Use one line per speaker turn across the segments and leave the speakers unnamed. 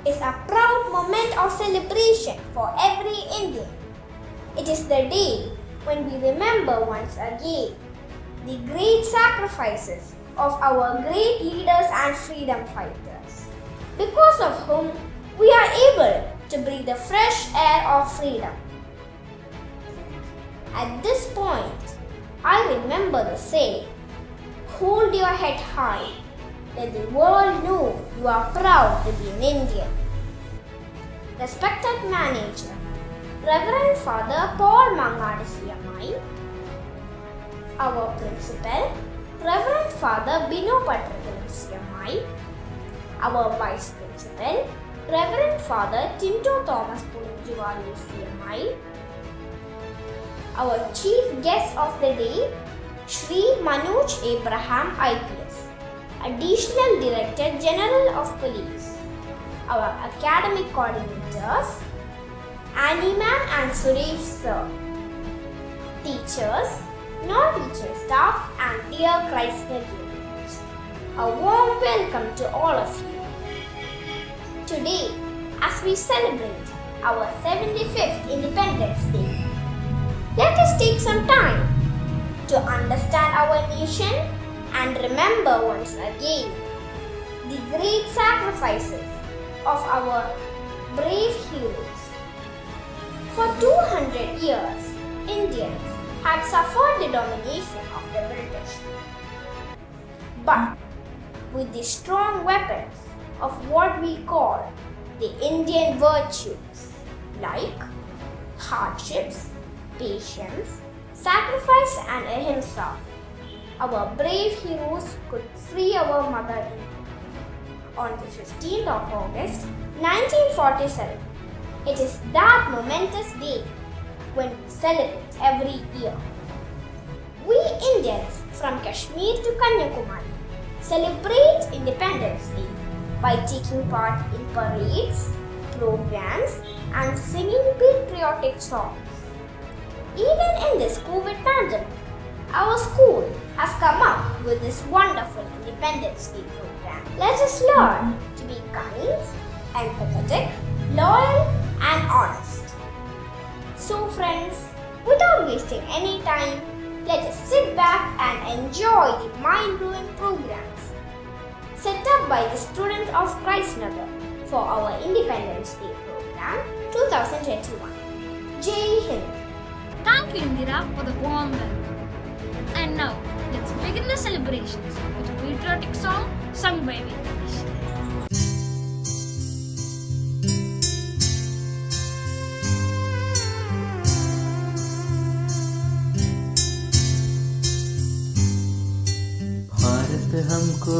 is a proud moment of celebration for every Indian. It is the day when we remember once again the great sacrifices of our great leaders and freedom fighters, because of whom we are able to breathe the fresh air of freedom. At this point, I remember the saying, "Hold your head high, let the world know you are proud to be an Indian." Respected Manager, Reverend Father Paul Mangadisiamai, our Principal, Reverend Father Bino Patrick, our Vice Principal, Reverend Father Tinto Thomas Pulinjuvalu CMI, our Chief Guest of the Day, Shri Manoj Abraham IPS, Additional Director General of Police, our Academic Coordinators, Annie Ma'am and Suresh Sir, teachers, non-teaching staff and dear Chrysler students, a warm welcome to all of you. Today, as we celebrate our 75th Independence Day, let us take some time to understand our nation and remember once again the great sacrifices of our brave heroes. For 200 years, Indians had suffered the domination of the British. But with the strong weapons of what we call the Indian virtues like hardships, patience, sacrifice and ahimsa, our brave heroes could free our mother India. On the 15th of August 1947, it is that momentous day when we celebrate every year. We Indians from Kashmir to Kanyakumari celebrate Independence Day by taking part in parades, programs and singing patriotic songs. Even in this COVID pandemic, our school has come up with this wonderful Independence Day program. Let us learn to be kind, empathetic, loyal and honest. So friends, without wasting any time, let us sit back and enjoy the mind-blowing programs set up by the students of Christnagar for our Independence Day program 2021. Jai Hind.
Thank you, Indira, for the warm welcome. And now, let's begin the celebrations with a patriotic song sung by Venkatesh.
Bharat हमको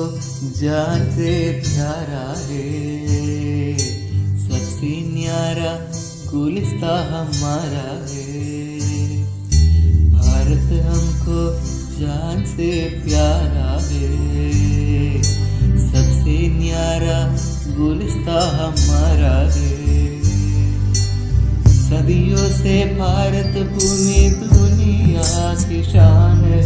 जान से प्यारा है, सबसे न्यारा गुलिस्ता हमारा है। भारत हमको जान से प्यारा है, सबसे न्यारा गुलिस्ता हमारा है। सदियों से भारत भूमि दुनिया की शान है,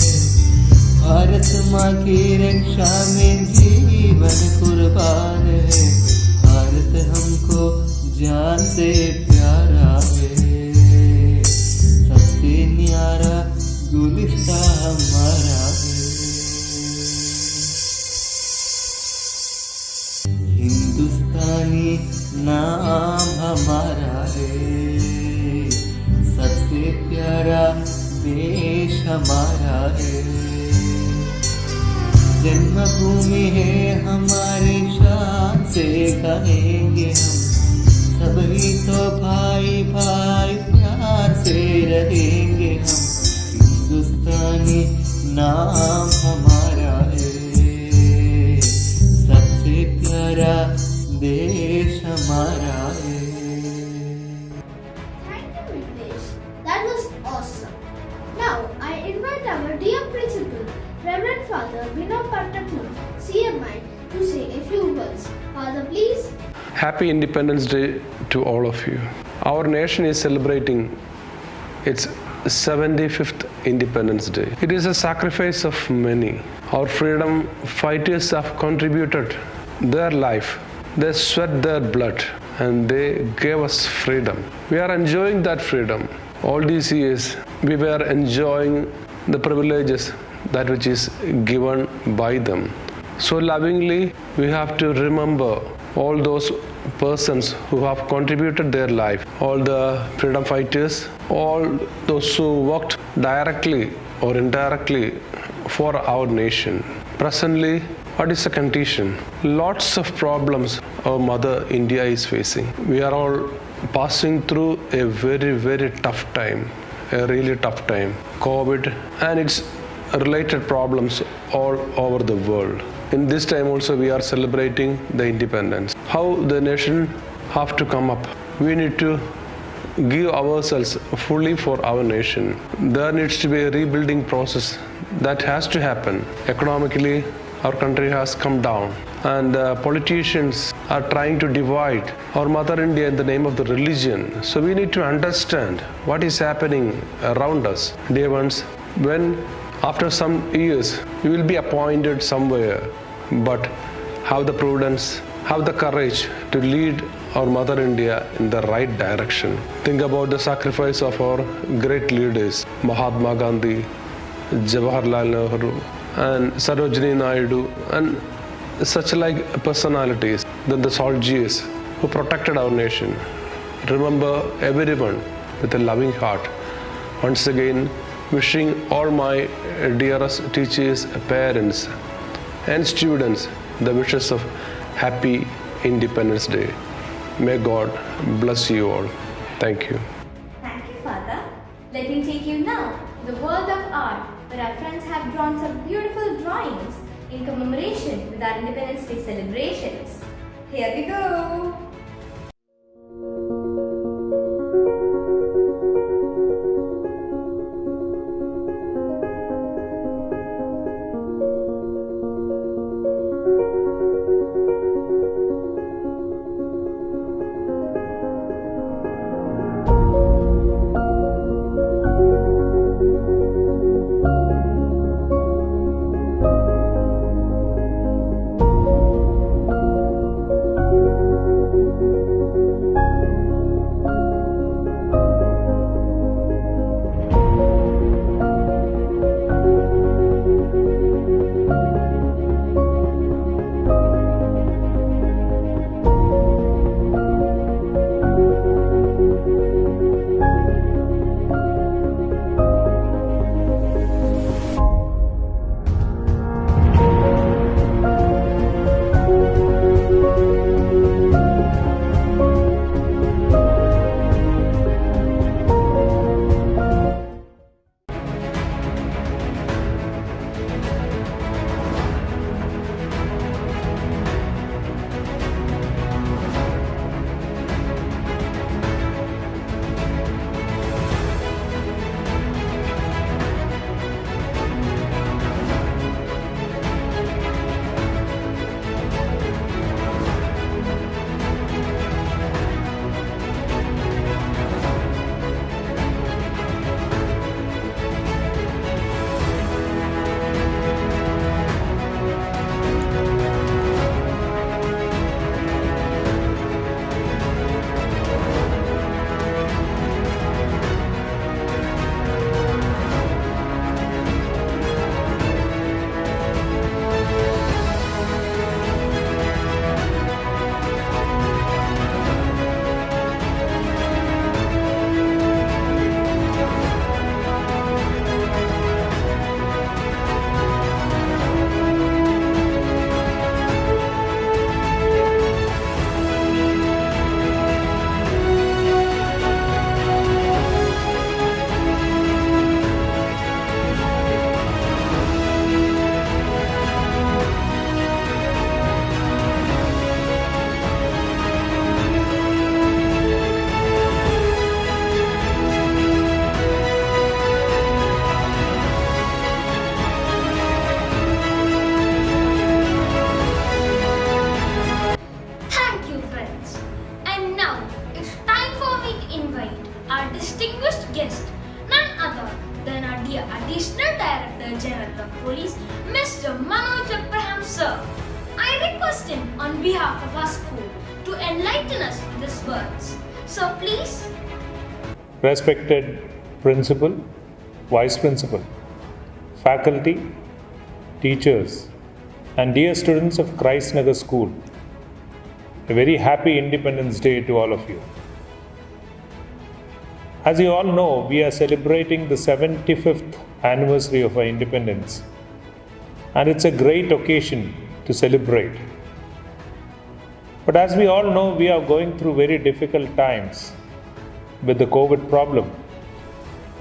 भारत माँ की रक्षा में जीवन कुर्बान है। भारत हमको जान से प्यारा है, सबसे न्यारा गुलिस्ता हमारा है। हिंदुस्तानी नाम हमारा है, सबसे प्यारा देश हमारा है। जन्मभूमि है हमारी, शान से कहेंगे हम, सभी तो भाई भाई प्यार से रहेंगे हम। हिंदुस्तानी नाम हमारा है, सबसे प्यारा देश हमारा है।
Thank you, Venkatesh. That was awesome. Now I invite our dear principal, Reverend Father Bino Patrick, CMI, to say a few words. Father, please.
Happy Independence Day to all of you. Our nation is celebrating its 75th Independence Day. It is a sacrifice of many. Our freedom fighters have contributed their life They sweat their blood and they gave us freedom. We are enjoying that freedom. All these years, we were enjoying the privileges that which is given by them. So lovingly, we have to remember all those persons who have contributed their life, all the freedom fighters, all those who worked directly or indirectly for our nation. Presently, what is the condition? Lots of problems our mother India is facing. We are all passing through a very, very tough time, a really tough time. COVID and its related problems all over the world. In this time also we are celebrating the independence. How the nation have to come up. We need to give ourselves fully for our nation. There needs to be a rebuilding process that has to happen. Economically, our country has come down and politicians are trying to divide our mother India in the name of the religion. So we need to understand what is happening around us. Dear ones, when after some years you will be appointed somewhere, but have the prudence, have the courage to lead our mother India in the right direction. Think about the sacrifice of our great leaders, Mahatma Gandhi, Jawaharlal Nehru, and Sarojini Naidu, and such like personalities, then the soldiers who protected our nation. Remember everyone with a loving heart. Once again, wishing all my dearest teachers, parents, and students the wishes of Happy Independence Day. May God bless you all. Thank you.
Thank you, Father. Let me take you now to the world of art, where our friends have drawn some beautiful drawings in commemoration with our Independence Day celebrations. Here we go.
Additional Director General of Police, Mr. Manoj Abraham, sir. I request him on behalf of our school to enlighten us with his words. So please.
Respected Principal, Vice Principal, faculty, teachers, and dear students of Christ Nagar School, a very happy Independence Day to all of you. As you all know, we are celebrating the 75th anniversary of our independence, and it's a great occasion to celebrate. But as we all know, we are going through very difficult times with the COVID problem,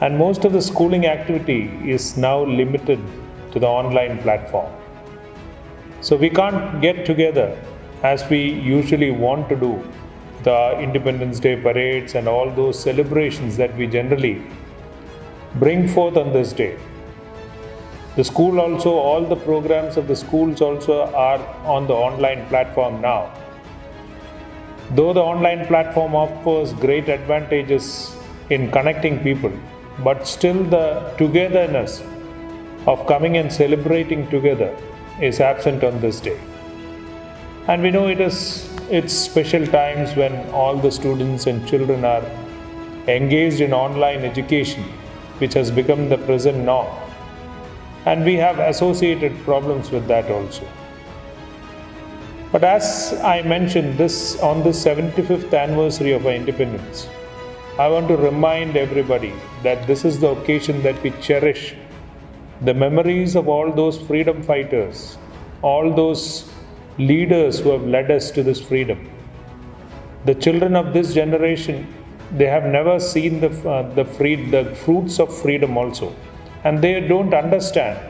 and most of the schooling activity is now limited to the online platform. So we can't get together as we usually want to do the Independence Day parades and all those celebrations that we generally bring forth on this day. The school also, all the programs of the schools also are on the online platform now. Though the online platform offers great advantages in connecting people, but still the togetherness of coming and celebrating together is absent on this day. And we know it's special times when all the students and children are engaged in online education, which has become the present norm. And we have associated problems with that also. But as I mentioned, on this 75th anniversary of our independence, I want to remind everybody that this is the occasion that we cherish the memories of all those freedom fighters, all those leaders who have led us to this freedom. The children of this generation, they have never seen the fruits of freedom also, and they don't understand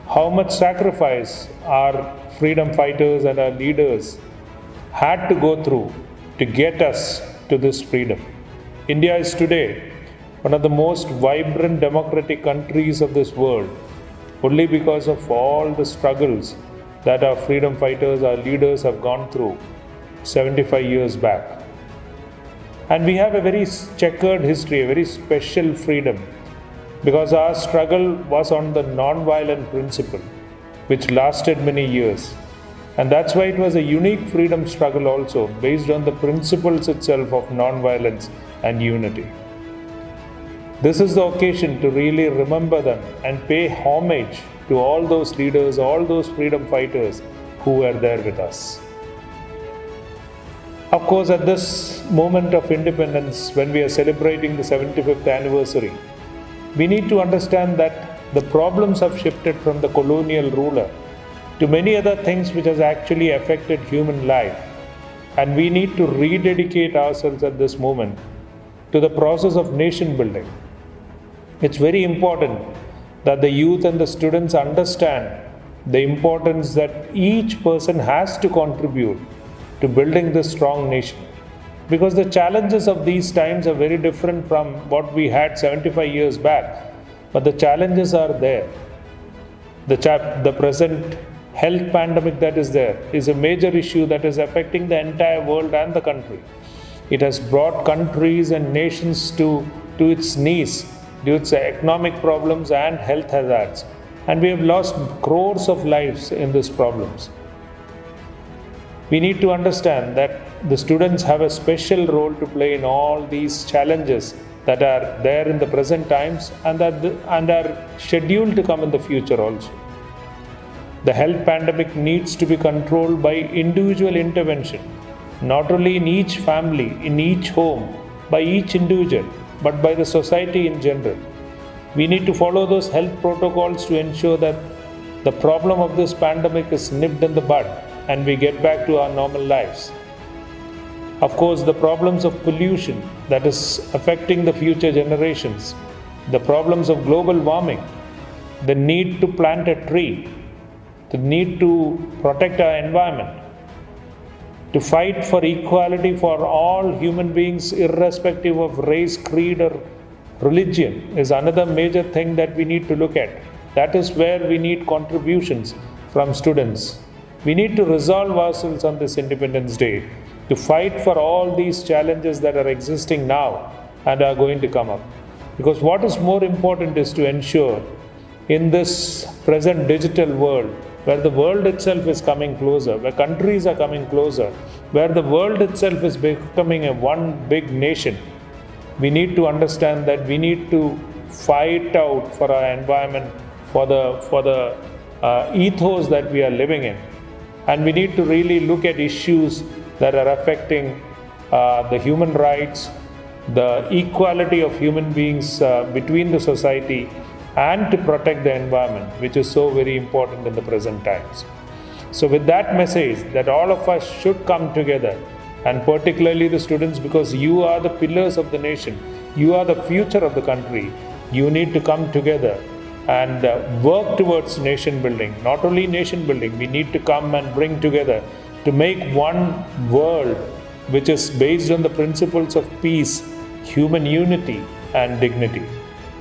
how much sacrifice our freedom fighters and our leaders had to go through to get us to this freedom. India is today one of the most vibrant democratic countries of this world only because of all the struggles that our freedom fighters, our leaders have gone through 75 years back. And we have a very checkered history, a very special freedom, because our struggle was on the non-violent principle, which lasted many years. And that's why it was a unique freedom struggle also, based on the principles itself of non-violence and unity. This is the occasion to really remember them and pay homage to all those leaders, all those freedom fighters who were there with us. Of course, at this moment of independence, when we are celebrating the 75th anniversary, we need to understand that the problems have shifted from the colonial ruler to many other things which has actually affected human life. And we need to rededicate ourselves at this moment to the process of nation building. It's very important that the youth and the students understand the importance that each person has to contribute to building this strong nation. Because the challenges of these times are very different from what we had 75 years back. But the challenges are there. The present health pandemic that is there is a major issue that is affecting the entire world and the country. It has brought countries and nations to its knees due to economic problems and health hazards. And we have lost crores of lives in these problems. We need to understand that the students have a special role to play in all these challenges that are there in the present times and are scheduled to come in the future also. The health pandemic needs to be controlled by individual intervention, not only in each family, in each home, by each individual, but by the society in general. We need to follow those health protocols to ensure that the problem of this pandemic is nipped in the bud and we get back to our normal lives. Of course, the problems of pollution that is affecting the future generations, the problems of global warming, the need to plant a tree, the need to protect our environment, to fight for equality for all human beings irrespective of race, creed or religion is another major thing that we need to look at. That is where we need contributions from students. We need to resolve ourselves on this Independence Day to fight for all these challenges that are existing now and are going to come up. Because what is more important is to ensure in this present digital world where the world itself is coming closer, where countries are coming closer, where the world itself is becoming a one big nation, we need to understand that we need to fight out for our environment, for the ethos that we are living in. And we need to really look at issues that are affecting the human rights, the equality of human beings between the society, and to protect the environment, which is so very important in the present times. So with that message that all of us should come together, and particularly the students, because you are the pillars of the nation, you are the future of the country, you need to come together and work towards nation building. Not only nation building, we need to come and bring together to make one world which is based on the principles of peace, human unity and dignity.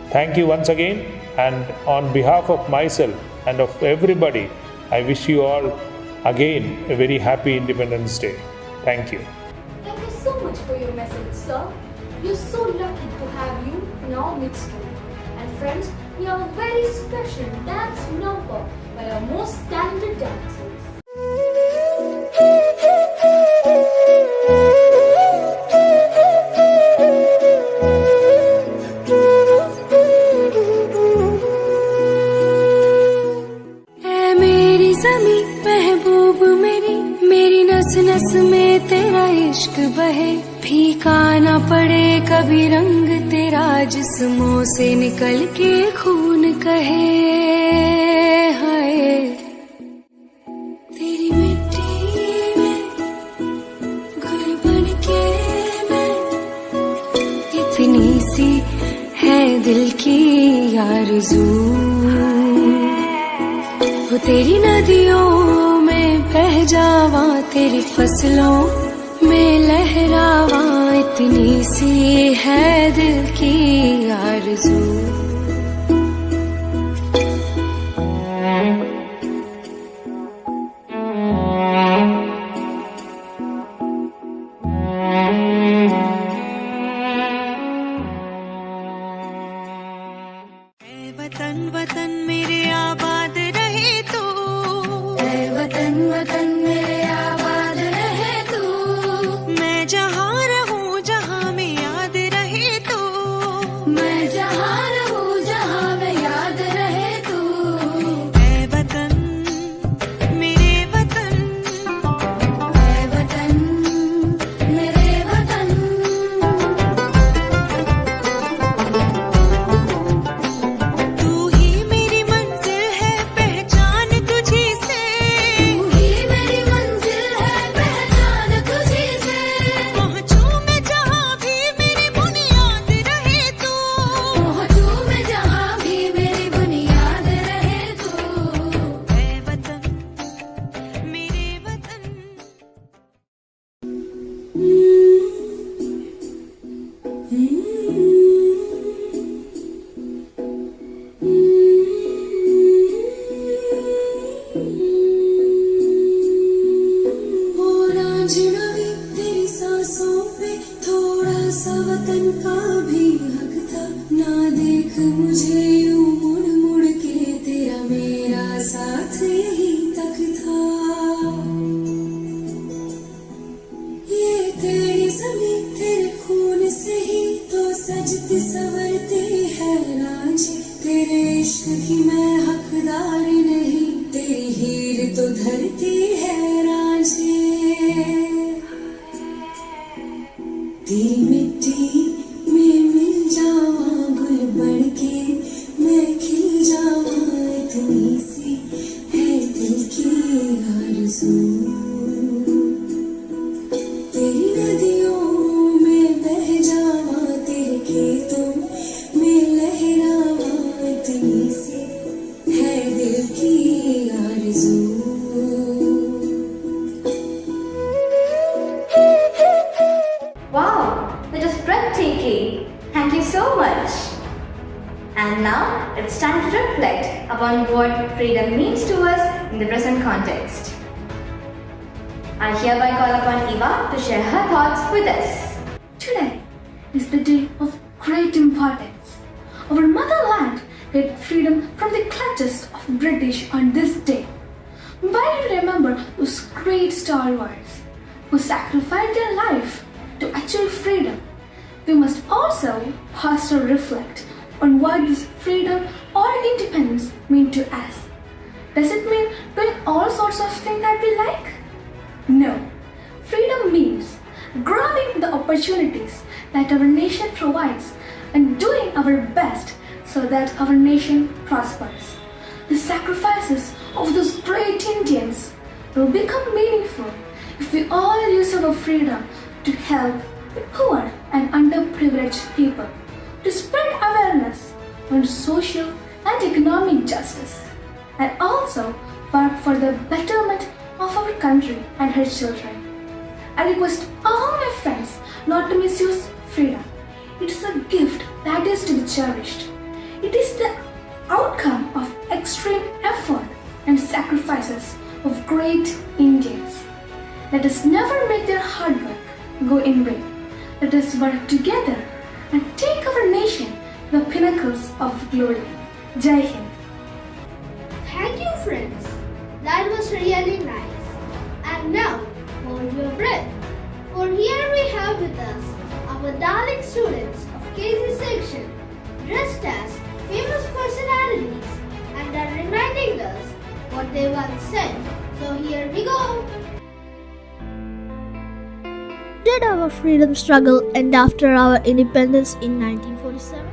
Thank you once again, and on behalf of myself and of everybody, I wish you all again a very happy Independence Day. Thank you.
Thank you so much for your message, sir. We are so lucky to have you in our midst today. And friends, we have a very special dance number by our most talented dancers.
महबूब मेरी नस नस में तेरा इश्क बहे, फीका ना पड़े कभी रंग तेरा जिस्मों से निकल के खून कहे। हाय तेरी मिट्टी में गुल बन के मैं, इतनी सी है दिल की आरज़ू, वो तेरी नदियों में बह जावा, तेरी फसलों में लहरावा, इतनी सी है दिल की आरज़ू। वतन वतन मेरे आबाद रहे तू, वतन वतन मेरे आबाद रहे तू, मैं जहाँ रहूँ जहाँ में याद रहे तू, मैं जहाँ रहूँ जहाँ में याद रहे तू, ऐ वतन मेरे वतन, ऐ वतन मेरे वतन। तू ही मेरी मंजिल है पहचान तुझी से, तू ही मेरी मंजिल है पहचान तुझी से, पहुँचूं मैं जहाँ भी मेरी बुनियाद रहे तू, पहुँचूं मैं जहाँ भी मेरी बुनियाद रहे तू, ऐ वतन मेरे वतन। रांझनवी तेरी सांसों पे थोड़ा सा वतन का भी हक था, ना देख मुझे यूं मुड़ मुड़ के, तेरा मेरा साथ यही तक था। ये तेरी ज़मीं तेरे खून से ही तो सजती संवरती है रांझी, तेरे इश्क की मैं हकदार नहीं, तेरी हीर तो धरती है रांझी। तेरी मिट्टी में मिल जावा गुल बन के, मैं खिल जावा, इतनी सी है दिल की आरज़ू। तेरी नदियों में बह जावा, तेरे खेतों में लहरावा, इतनी सी है दिल की आरज़ू।
Wow, that was breathtaking. Thank you so much. And now it's time to reflect upon what freedom means to us in the present context. I hereby call upon Eva to share her thoughts with us.
Today is the day of great importance. Our motherland get freedom from the clutches of British on this day. While we remember those great stalwarts who sacrificed their life to achieve freedom, we must also pause to reflect on what this freedom or independence mean to us. Does it mean doing all sorts of things that we like? No. Freedom means grabbing the opportunities that our nation provides and doing our best so that our nation prospers. The sacrifices of those great Indians will become meaningful if we all use our freedom to help the poor and underprivileged people, to spread awareness on social and economic justice, and also work for the betterment of our country and her children. I request all my friends not to misuse freedom. It is a gift that is to be cherished. It is the outcome of extreme effort and sacrifices of great Indians. Let us never make their hard work go in vain. Let us work together and take our nation to the pinnacles of glory. Jai Hind.
Thank you, friends. That was really nice. And now, hold your breath. For here we have with us our darling students of KC section, dressed as famous personalities and are reminding us what they once said. So here we go. Did our freedom struggle end after our independence in 1947?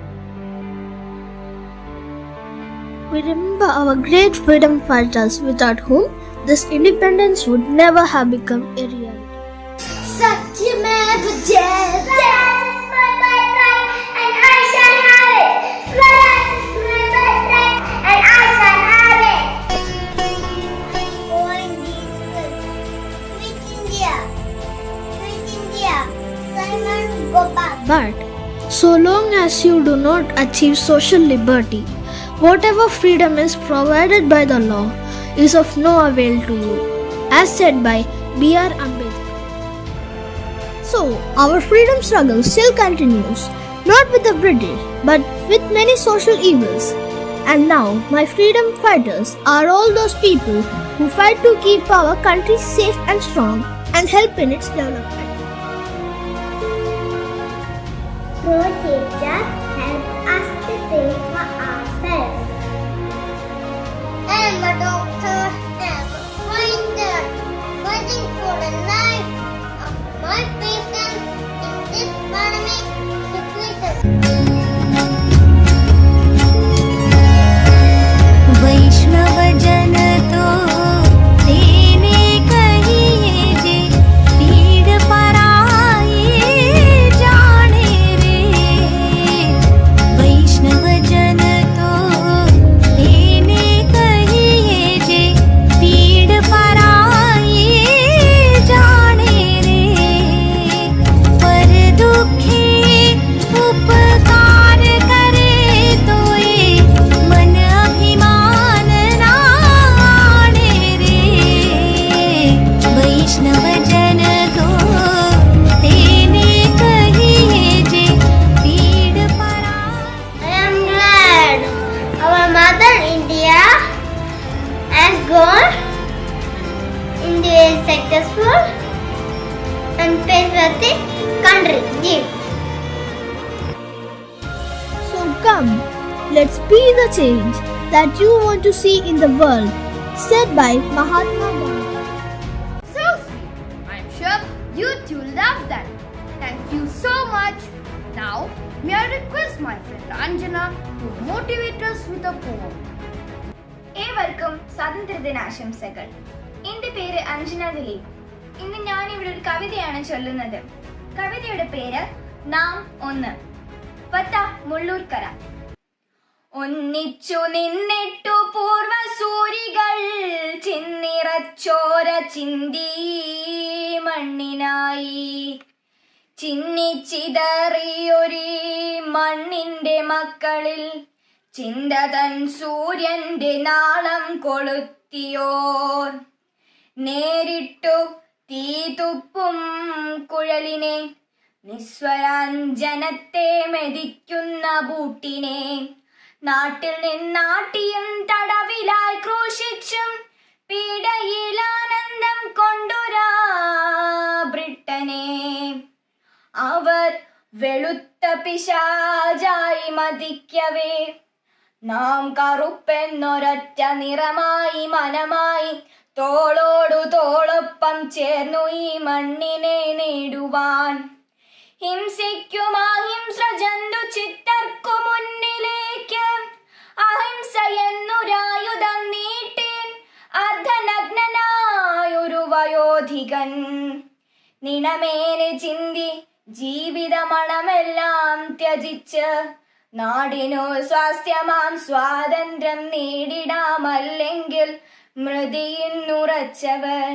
We remember our great freedom fighters without whom this independence would never have become a reality. Satyameva Jayate. That is my birthright and I shall have it. That is my birthright and I shall have it. Born these words. Quit India. Quit India. Simon Gopal. But so long as you do not achieve social liberty, whatever freedom is provided by the law is of no avail to you, as said by B.R. Ambedkar. So, our freedom struggle still continues, not with the British, but with many social evils. And now, my freedom fighters are all those people who fight to keep our country safe and strong and help in its development. Protectors help us to think for ourselves. I am a doctor, I am a finder, fighting for the life of my patients in this pandemic situation.
वैष्णव जन तो तेने कहिए जे पीड़ पराई जाने रे वैष्णव जन तो तेने कहिए जे पीड़ पराई जाने रे पर दुखी उपकार करे तो ये मन अभिमान ना आने रे वैष्णव जन को तेने कहिए जे पीड़ पराई
I am glad our mother India has gone into a successful and patriotic country. So come, let's be the change that you want to see in the world, said by Mahatma Gandhi.
So sweet. I'm sure you too love that. Thank you so much. Now, may I request my friend Anjana to motivate us with a poem.
ഏവർക്കും സ്വാതന്ത്ര്യദിനാശംസകൾ. എൻ്റെ പേര് അഞ്ജന ദിലീപ്. ഇന്ന് ഞാൻ ഇവിടെ ഒരു കവിതയാണ് ചൊല്ലുന്നത്. കവിതയുടെ പേര് നാം ഒന്ന്. വത്ത മുള്ളൂർക്കര. ഒന്നിച്ചു നിന്നിട്ടു പൂർവസൂരികൾ ചിന്നിറച്ചോര ചിന്തി മണ്ണിനായി ചിന്നിച്ചിതറിയൊരീ മണ്ണിന്റെ മക്കളിൽ ചിന്ത തൻ സൂര്യന്റെ നാളം കൊളുത്തിയോർ നേരിട്ടു തീ തുപ്പും കുഴലിനെ നിസ്വരാഞ്ജനത്തെ മെതിക്കുന്ന ബൂട്ടിനെ നാട്ടിൽ നിന്നാട്ടിയും തടവിലായി ക്രൂശിച്ചും
പീഡയിലാനന്ദം കൊണ്ടുരാ ബ്രിട്ടനെ. അവർ വെളുത്ത പിശാചായി മതിക്കവേ നാം കറുപ്പെന്നൊരൊറ്റ നിറമായി മനമായി തോളോടു തോളൊപ്പം ചേർന്നു ഈ മണ്ണിനെ നേടുവാൻ. ഹിംസിക്കുമാഹിംസ ജന്തു ചിത്തർക്കു മുന്നിലേക്ക് അഹിംസ എന്നൊരായുധം നീട്ടി അർദ്ധനഗ്നനായൊരു വയോധികൻ നിണമേന് ചിന്തി ജീവിതമണമെല്ലാം ത്യജിച്ച് നാടിനു സ്വാസ്ഥ്യമാം സ്വാതന്ത്ര്യം നേടിടാമല്ലെങ്കിൽ മൃതിയിന്നുറച്ചവർ.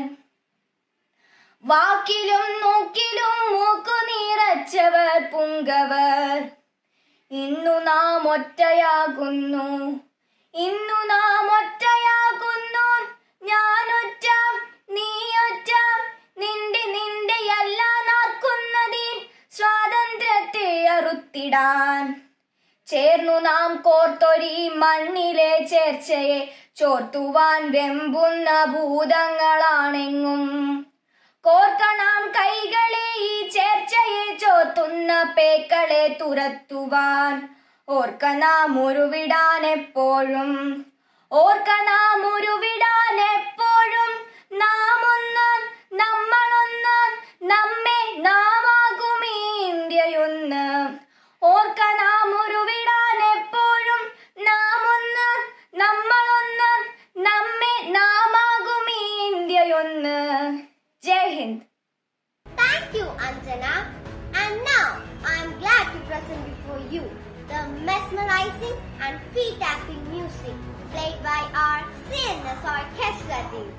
വാക്കിലും മൂക്കിലും മൂക്കു നിറച്ചവർ പുങ്കവർ. ഇന്നു നാം ഒറ്റയാകുന്നു, ഇന്നു നാം ഒറ്റയാകുന്നു. ഞാനൊറ്റ നീയൊറ്റ, നിന്റെയല്ല നാർക്കുന്നതിൽ സ്വാതന്ത്ര്യത്തെ അറുത്തിടാൻ. ചേർന്നു നാം കോർത്തൊരീ മണ്ണിലെ ചേർച്ചയെ ചോർത്തുവാൻ വെമ്പുന്ന ഭൂതങ്ങളാണെങ്ങും. കോർക്കണം കൈകളെ ഈ ചേർച്ചയെ ചോർത്തുന്ന പേക്കളെ തുരത്തുവാൻ. ഓർക്ക നാം ഉരുവിടാൻ എപ്പോഴും, ഓർക്ക നാം ഉരുവിടാൻ എപ്പോഴും. നാം ഒന്ന്, നമ്മളൊന്ന്, നമ്മെ നാമാകും ഈ ഇന്ത്യയൊന്ന്. ഓർക്ക നാം ഉരുവിടാൻ എപ്പോഴും. നാം ഒന്ന്, നമ്മളൊന്ന്, നമ്മെ നാമാകും ഈ ഇന്ത്യയൊന്ന്. ജയ് Hind.
Thank you, Anjana. And now, I am glad to present before you the mesmerizing and feet-tapping music played by our CNEHSS orchestra team.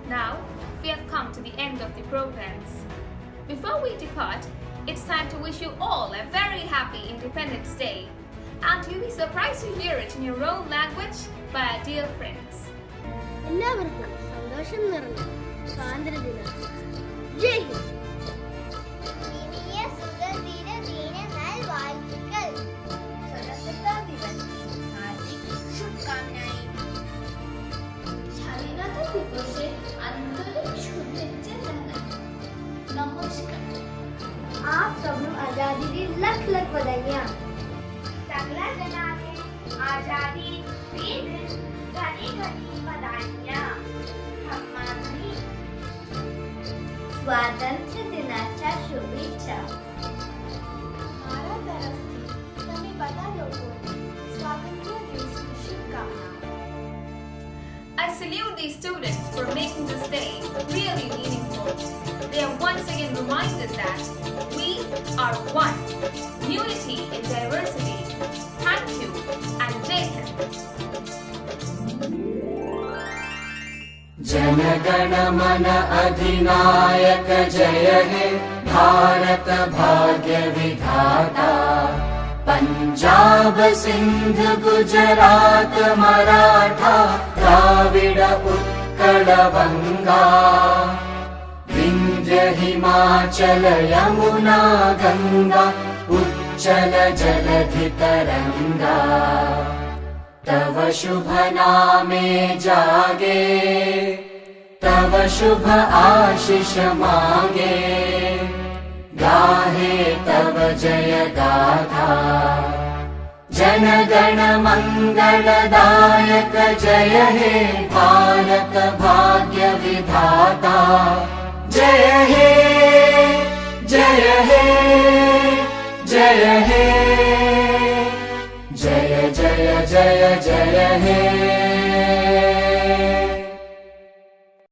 Now, we have come to the end of the programs. Before we depart, it's time to wish you all a very happy Independence Day. And you'll be surprised to hear it in your own language by our dear friends.
എല്ലാവർക്കും സന്തോഷം നിറഞ്ഞ സ്വാതന്ത്ര്യദിന ജയ് ഹിന്ദ്.
ഇനിയ സുഖദിന ദിനങ്ങൾ വാഴ്ത്തുക്കൾ. स्वतंत्रता दिवस की हार्दिक शुभकामनाएं. स्वाधीनता दिवसचे आंतरिक शुभेच्छा देना. नमस्कार.
आप सबको आजादी दी लख लख बधाइयाँ.
सगळ्या जणांना आजादी दिन घणी घणी बधाइयाँ. हमनी स्वातंत्र्य दिनाच्या शुभेच्छा.
મારા તરફથી તમે બધા લોકોને સ્વાતંત્ર્ય દિવસની શુભકામનાઓ.
I salute these students for making this day really meaningful. They are once again reminded that we are one. Unity in diversity. Thank you and Jai Hind.
जनगण मन अधिनायक जय हे भारत भाग्य विधाता पंजाब सिंध गुजरात मराठा द्राविड उत्कल बंगा विंध्य हिमाचल यमुना गंगा उच्चल जलधि तरंगा तव शुभ नामे जागे तव शुभ आशीष मांगे गाहे तव जय गाथा जन गण मंगलदायक जय हे भारत भाग्य विधाता जय हे जय हे जय हे जय जय जय जय हे